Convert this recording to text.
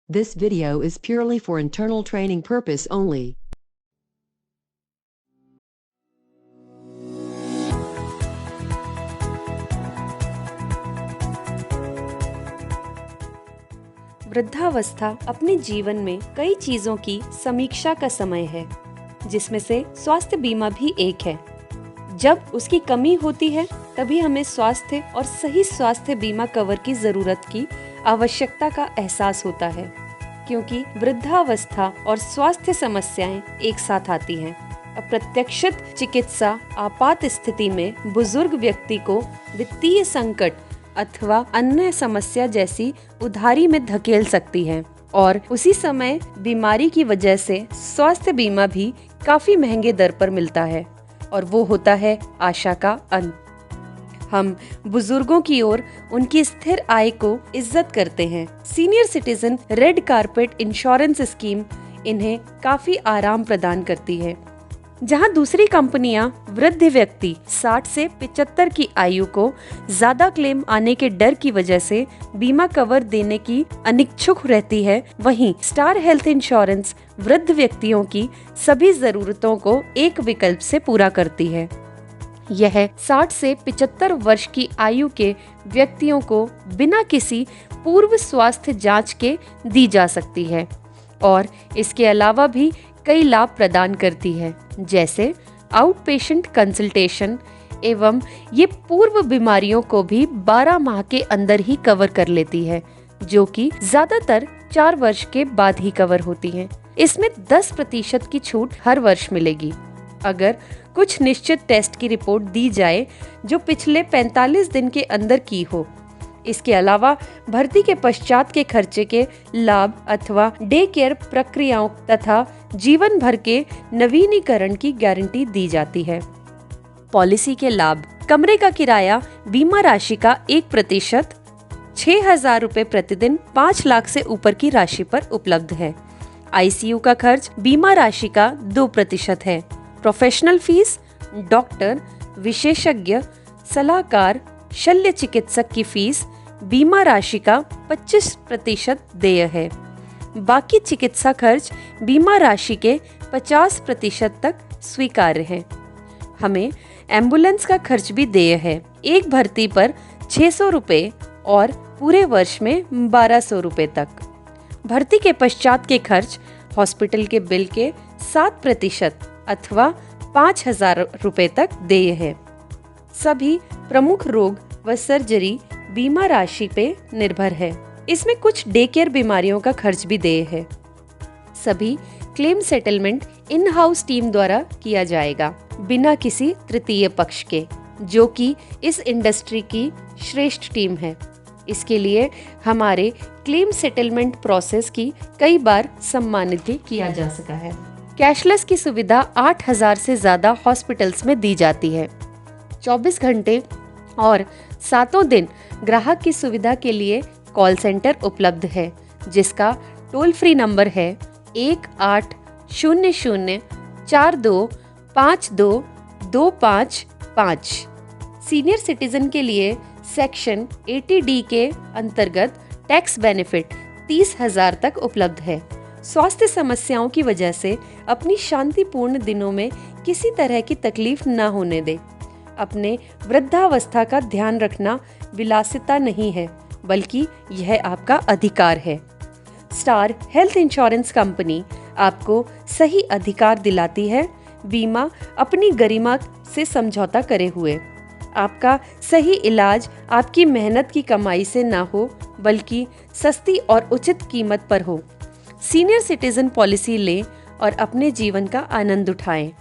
This video is purely for internal training purpose only. वृद्धावस्था अपने जीवन में कई चीजों की समीक्षा का समय है, जिसमें से स्वास्थ्य बीमा भी एक है। जब उसकी कमी होती है, तभी हमें स्वास्थ्य और सही स्वास्थ्य बीमा कवर की जरूरत की आवश्यकता का एहसास होता है, क्योंकि वृद्धावस्था और स्वास्थ्य समस्याएं एक साथ आती हैं। अप्रत्याशित चिकित्सा आपात स्थिति में बुजुर्ग व्यक्ति को वित्तीय संकट अथवा अन्य समस्या जैसी उधारी में धकेल सकती है, और उसी समय बीमारी की वजह से स्वास्थ्य बीमा भी काफी महंगे दर पर मिलता है, और वो होता है आशा का अंत। हम बुजुर्गों की ओर उनकी स्थिर आय को इज्जत करते हैं। Senior citizen red carpet insurance scheme इन्हें काफी आराम प्रदान करती है। जहां दूसरी कंपनियां वृद्ध व्यक्ति 60 से 75 की आयु को ज्यादा क्लेम आने के डर की वजह से बीमा कवर देने की अनिच्छुक रहती है, वहीं स्टार हेल्थ इंश्योरेंस वृद्ध व्यक्तियों की सभी जरूरतों को एक विकल्प से पूरा करती है। यह 60 से 75 वर्ष की आयु के व्यक्तियों को बिना किसी पूर्व स्वास्थ्य जांच के दी जा सकती है, और इसके अलावा भी कई लाभ प्रदान करती है, जैसे आउट पेशेंट कंसल्टेशन, एवं ये पूर्व बीमारियों को भी 12 माह के अंदर ही कवर कर लेती है, जो कि ज्यादातर 4 वर्ष के बाद ही कवर होती हैं। इसमें 10% की छूट हर वर्ष मिलेगी अगर कुछ निश्चित टेस्ट की रिपोर्ट दी जाए जो पिछले 45 दिन के अंदर की हो। इसके अलावा भर्ती के पश्चात के खर्चे के लाभ अथवा डे केयर प्रक्रियाओं तथा जीवन भर के नवीनीकरण की गारंटी दी जाती है। पॉलिसी के लाभ: कमरे का किराया बीमा राशि का 1%, 6,000 रुपए प्रतिदिन 5 लाख से ऊपर की राशि पर उपलब्ध है। ICU का खर्च बीमा राशि का 2% है। प्रोफेशनल फीस, डॉक्टर, विशेषज्ञ, सलाहकार, शल्य चिकित्सक की फीस बीमा राशि का 25% देय है। बाकी चिकित्सा खर्च बीमा राशि के 50% तक स्वीकार्य है। हमें एम्बुलेंस का खर्च भी देय है। एक भर्ती पर 600 रुपए और पूरे वर्ष में 1200 रुपए तक। भर्ती के पश्चात के खर्च हॉस्पिटल के बिल के 7% अथवा 5,000 रुपए तक देय है। सभी प्रमुख रोग व सर्जरी बीमा राशि पे निर्भर है। इसमें कुछ डे केयर बीमारियों का खर्च भी देय है। सभी claim settlement in house team द्वारा किया जाएगा, बिना किसी तृतीय पक्ष के, जो कि इस इंडस्ट्री की श्रेष्ठ टीम है। इसके लिए हमारे क्लेम सेटलमेंट प्रोसेस की कई बार सम्मानित भी किया जा सका है। कैशलेस की सुविधा 8,000 से ज्यादा हॉस्पिटल्स में दी जाती है। 24 घंटे और 7 दिन ग्राहक की सुविधा के लिए कॉल सेंटर उपलब्ध है, जिसका टोल फ्री नंबर है 180042522555। सीनियर सिटीजन के लिए सेक्शन 80D के अंतर्गत टैक्स बेनिफिट 30,000 तक उपलब्ध है। स्वास्थ्य समस्याओं की वजह से अपनी शांतिपूर्ण दिनों में किसी तरह की तकलीफ न होने दे। अपने वृद्धावस्था का ध्यान रखना विलासिता नहीं है, बल्कि यह आपका अधिकार है। स्टार हेल्थ इंश्योरेंस कंपनी आपको सही अधिकार दिलाती है, बीमा अपनी गरिमा से समझौता करे हुए। आपका सही इलाज आपकी मेहनत की कमाई से ना हो, बल्कि सस्ती और उचित कीमत पर हो। सीनियर सिटीजन पॉलिसी लें और अपने जीवन का आनंद उठाएं।